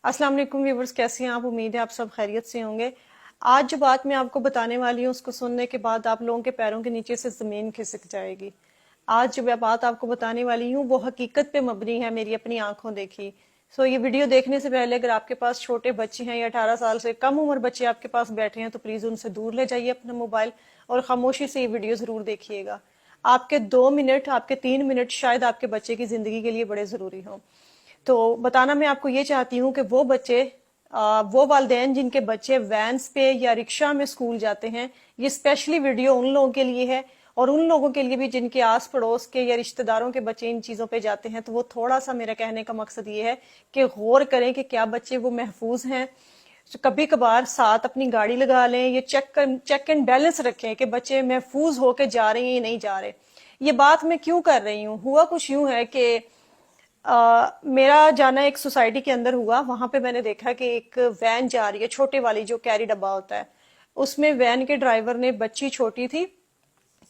अस्सलाम वालेकुम व्यूवर्स, कैसे हैं आप? उम्मीद है आप सब खैरियत से होंगे। आज जो बात मैं आपको बताने वाली हूँ उसको सुनने के बाद आप लोगों के पैरों के नीचे से ज़मीन खिसक जाएगी। आज जो मैं बात आपको बताने वाली हूँ वो हकीकत पे मबनी है, मेरी अपनी आंखों देखी। ये वीडियो देखने से पहले अगर आपके पास छोटे बच्चे हैं या 18 साल से कम उम्र बच्चे आपके पास बैठे हैं तो प्लीज़ उनसे दूर ले जाइए अपना मोबाइल और खामोशी से ये वीडियो ज़रूर देखिएगा। आपके 2 मिनट, आपके 3 मिनट शायद आपके बच्चे की ज़िंदगी के लिए बड़े ज़रूरी हों। तो बताना मैं आपको ये चाहती हूँ कि वो बच्चे, वो वालिदैन जिनके बच्चे वैन्स पे या रिक्शा में स्कूल जाते हैं, ये स्पेशली वीडियो उन लोगों के लिए है और उन लोगों के लिए भी जिनके आस पड़ोस के या रिश्तेदारों के बच्चे इन चीज़ों पे जाते हैं। तो वो थोड़ा सा मेरा कहने का मकसद ये है कि गौर करें कि क्या बच्चे वो महफूज हैं। कभी कभार साथ अपनी गाड़ी लगा लें, ये चेक एंड बैलेंस रखें कि बच्चे महफूज होके जा रहे हैं या नहीं जा रहे। ये बात मैं क्यों कर रही हूँ? हुआ कुछ यूं है कि मेरा जाना एक सोसाइटी के अंदर हुआ। वहां पे मैंने देखा कि एक वैन जा रही है, छोटे वाली जो कैरी डब्बा होता है, उसमें वैन के ड्राइवर ने, बच्ची छोटी थी,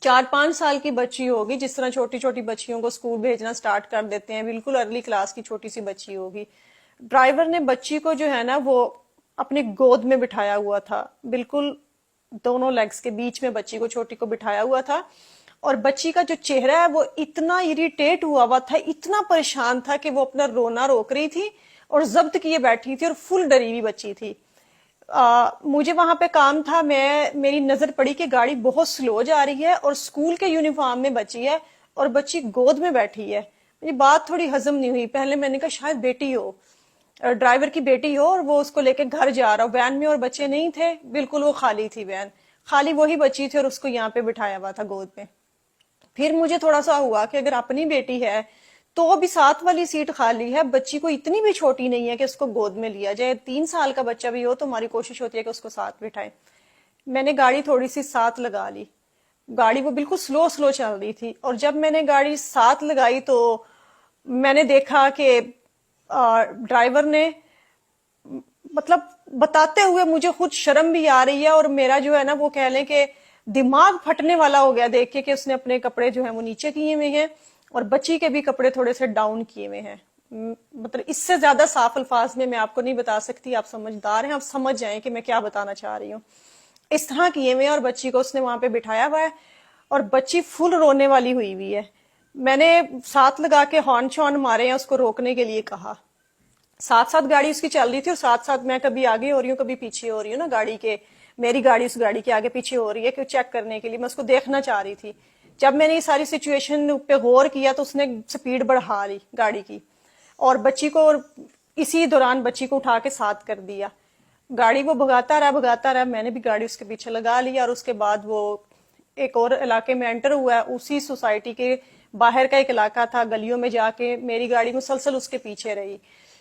4-5 साल की बच्ची होगी, जिस तरह छोटी छोटी बच्चियों को स्कूल भेजना स्टार्ट कर देते हैं, बिल्कुल अर्ली क्लास की छोटी सी बच्ची होगी। ड्राइवर ने बच्ची को जो है ना वो अपनी गोद में बिठाया हुआ था, बिल्कुल दोनों लेग्स के बीच में बच्ची को, छोटी को बिठाया हुआ था। और बच्ची का जो चेहरा है वो इतना इरिटेट हुआ था, इतना परेशान था कि वो अपना रोना रोक रही थी और जब्त किए बैठी थी और फुल डरी हुई बच्ची थी। मुझे वहां पे काम था, मेरी नजर पड़ी कि गाड़ी बहुत स्लो जा रही है और स्कूल के यूनिफॉर्म में बच्ची है और बच्ची गोद में बैठी है। ये बात थोड़ी हजम नहीं हुई। पहले मैंने कहा शायद बेटी हो, ड्राइवर की बेटी हो और वो उसको लेके घर जा रहा हो। वैन में और बच्चे नहीं थे, बिल्कुल वो खाली थी वैन, खाली वही बच्ची थी और उसको यहाँ पे बिठाया हुआ था गोद में। फिर मुझे थोड़ा सा हुआ कि अगर अपनी बेटी है तो भी साथ वाली सीट खाली है, बच्ची को इतनी भी छोटी नहीं है कि उसको गोद में लिया जाए। 3 साल का बच्चा भी हो तो हमारी कोशिश होती है कि उसको साथ बिठाए। मैंने गाड़ी थोड़ी सी साथ लगा ली, गाड़ी वो बिल्कुल स्लो स्लो चल रही थी और जब मैंने गाड़ी साथ लगाई तो मैंने देखा कि ड्राइवर ने, मतलब बताते हुए मुझे खुद शर्म भी आ रही है और मेरा जो है ना वो कह लें कि दिमाग फटने वाला हो गया देख के कि उसने अपने कपड़े जो है वो नीचे किए हुए हैं और बच्ची के भी कपड़े थोड़े से डाउन किए हुए हैं। मतलब इससे ज्यादा साफ अल्फाज में मैं आपको नहीं बता सकती, आप समझदार हैं, आप समझ जाएं कि मैं क्या बताना चाह रही हूँ। इस तरह किए हुए और बच्ची को उसने वहां पे बिठाया हुआ है और बच्ची फुल रोने वाली हुई हुई है। मैंने साथ लगा के हॉर्न शॉर्न मारे हैं, उसको रोकने के लिए कहा। साथ साथ गाड़ी उसकी चल रही थी और साथ साथ मैं कभी आगे हो रही हूँ कभी पीछे हो रही हूँ ना गाड़ी के, मेरी गाड़ी उस गाड़ी के आगे पीछे हो रही है कि चेक करने के लिए मैं उसको देखना चाह रही थी। जब मैंने ये सारी सिचुएशन पे गौर किया तो उसने स्पीड बढ़ा ली गाड़ी की और बच्ची को, इसी दौरान बच्ची को उठा के साथ कर दिया। गाड़ी वो भगाता रहा, मैंने भी गाड़ी उसके पीछे लगा ली और उसके बाद वो एक और इलाके में एंटर हुआ है। उसी सोसाइटी के बाहर का एक इलाका था, गलियों में जाके मेरी गाड़ी मुसलसल उसके पीछे रही।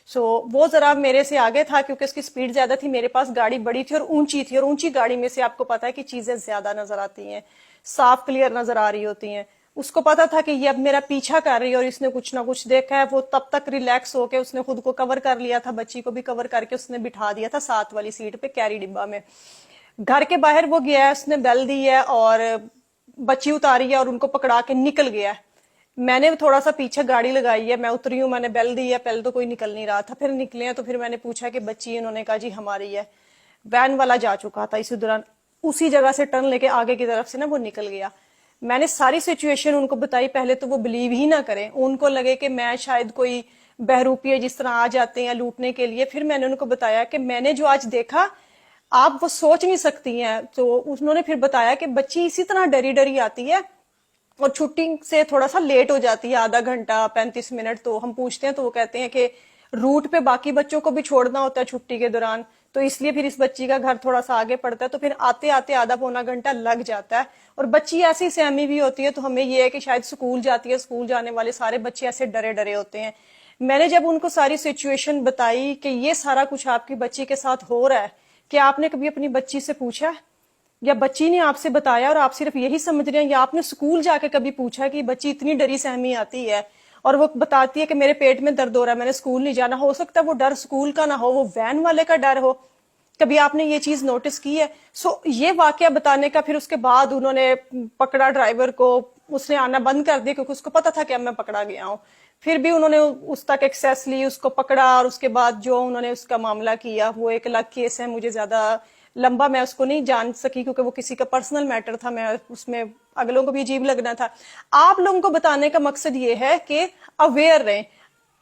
वो जरा मेरे से आगे था क्योंकि उसकी स्पीड ज्यादा थी, मेरे पास गाड़ी बड़ी थी और ऊंची थी और ऊंची गाड़ी में से आपको पता है कि चीजें ज्यादा नजर आती हैं, साफ क्लियर नजर आ रही होती हैं। उसको पता था कि ये अब मेरा पीछा कर रही है और इसने कुछ ना कुछ देखा है। वो तब तक रिलैक्स होके उसने खुद को कवर कर लिया था, बच्ची को भी कवर करके उसने बिठा दिया था साथ वाली सीट पे कैरी डिब्बा में। घर के बाहर वो गया है, उसने बेल दी है और बच्ची उतारी है और उनको पकड़ा के निकल गया है। मैंने थोड़ा सा पीछे गाड़ी लगाई है, मैं उतरी हूँ, मैंने बेल दी है, पहले तो कोई निकल नहीं रहा था, फिर निकले हैं तो फिर मैंने पूछा कि बच्ची, इन्होंने कहा जी हमारी है। वैन वाला जा चुका था इसी दौरान, उसी जगह से टर्न लेके आगे की तरफ से ना वो निकल गया। मैंने सारी सिचुएशन उनको बताई, पहले तो वो बिलीव ही ना करें, उनको लगे कि मैं शायद कोई बहरूपी जिस तरह आ जाते हैं लूटने के लिए। फिर मैंने उनको बताया कि मैंने जो आज देखा आप वो सोच नहीं सकती हैं। तो उन्होंने फिर बताया कि बच्ची इसी तरह डरी डरी आती है और छुट्टी से थोड़ा सा लेट हो जाती है, आधा घंटा 35 मिनट। तो हम पूछते हैं तो वो कहते हैं कि रूट पे बाकी बच्चों को भी छोड़ना होता है छुट्टी के दौरान, तो इसलिए फिर इस बच्ची का घर थोड़ा सा आगे पड़ता है, तो फिर आते आते आधा पौना घंटा लग जाता है। और बच्ची ऐसी सहमी भी होती है, तो हमें ये है कि शायद स्कूल जाती है, स्कूल जाने वाले सारे बच्चे ऐसे डरे डरे होते हैं। मैंने जब उनको सारी सिचुएशन बताई कि ये सारा कुछ आपकी बच्ची के साथ हो रहा है, कि आपने कभी अपनी बच्ची से पूछा या बच्ची ने आपसे बताया और आप सिर्फ यही समझ रहे हैं, या आपने स्कूल जाके कभी पूछा कि बच्ची इतनी डरी सहमी आती है और वो बताती है कि मेरे पेट में दर्द हो रहा है, मैंने स्कूल नहीं जाना। हो सकता है वो डर स्कूल का ना हो, वो वैन वाले का डर हो। कभी आपने ये चीज नोटिस की है? ये वाकया बताने का फिर उसके बाद उन्होंने पकड़ा ड्राइवर को, उसने आना बंद कर दिया क्योंकि उसको पता था कि अब मैं पकड़ा गया हूँ। پھر بھی انہوں نے اس تک ایکسیس لی, اس کو پکڑا, اور اس کے بعد جو انہوں نے اس کا معاملہ کیا وہ ایک الگ کیس ہے. مجھے زیادہ لمبا میں اس کو نہیں جان سکی کیونکہ وہ کسی کا پرسنل میٹر تھا, میں اس میں اگلوں کو بھی عجیب لگنا تھا. آپ لوگوں کو بتانے کا مقصد یہ ہے کہ اویئر رہیں,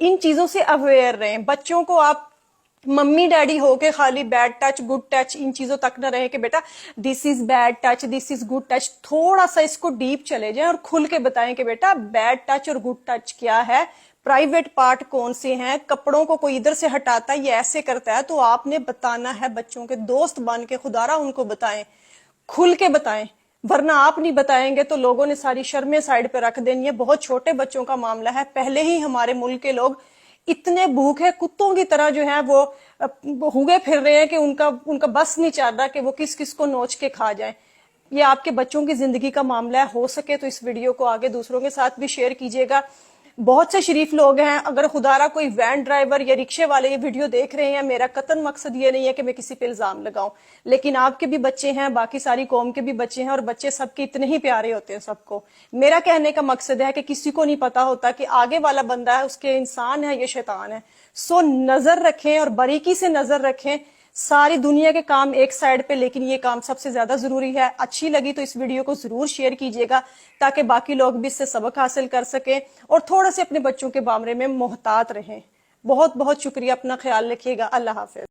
ان چیزوں سے اویئر رہیں. بچوں کو آپ ممی ڈیڈی ہو کے خالی بیڈ ٹچ گڈ ٹچ ان چیزوں تک نہ رہے کہ بیٹا this is bad touch this is good touch. تھوڑا سا اس کو ڈیپ چلے جائیں اور کھل کے بتائیں کہ بیٹا بیڈ ٹچ اور گڈ ٹچ کیا ہے, پرائیویٹ پارٹ کون سے ہیں, کپڑوں کو کوئی ادھر سے ہٹاتا ہے یہ ایسے کرتا ہے, تو آپ نے بتانا ہے. بچوں کے دوست بن کے خدا را ان کو بتائیں, کھل کے بتائیں, ورنہ آپ نہیں بتائیں گے تو لوگوں نے ساری شرمیں سائڈ پہ رکھ دینی ہے. بہت چھوٹے بچوں کا معاملہ ہے, پہلے ہی ہمارے ملک کے لوگ اتنے بھوکے کتوں کی طرح جو ہیں وہ ہوئے پھر رہے ہیں کہ ان کا بس نہیں چل رہا کہ وہ کس کس کو نوچ کے کھا جائیں. یہ آپ کے بچوں کی زندگی کا معاملہ ہے. ہو سکے تو اس ویڈیو کو آگے دوسروں کے ساتھ بھی شیئر کیجیے گا. بہت سے شریف لوگ ہیں, اگر خدا را کوئی وین ڈرائیور یا رکشے والے یہ ویڈیو دیکھ رہے ہیں, میرا قطعاً مقصد یہ نہیں ہے کہ میں کسی پہ الزام لگاؤں, لیکن آپ کے بھی بچے ہیں, باقی ساری قوم کے بھی بچے ہیں, اور بچے سب کے اتنے ہی پیارے ہوتے ہیں سب کو. میرا کہنے کا مقصد ہے کہ کسی کو نہیں پتا ہوتا کہ آگے والا بندہ ہے اس کے انسان ہے یا شیطان ہے. سو نظر رکھیں اور باریکی سے نظر رکھیں. ساری دنیا کے کام ایک سائڈ پہ, لیکن یہ کام سب سے زیادہ ضروری ہے. اچھی لگی تو اس ویڈیو کو ضرور شیئر کیجیے گا تاکہ باقی لوگ بھی اس سے سبق حاصل کر سکیں, اور تھوڑا سے اپنے بچوں کے بارے میں محتاط رہیں. بہت بہت شکریہ, اپنا خیال رکھیے گا. اللہ حافظ.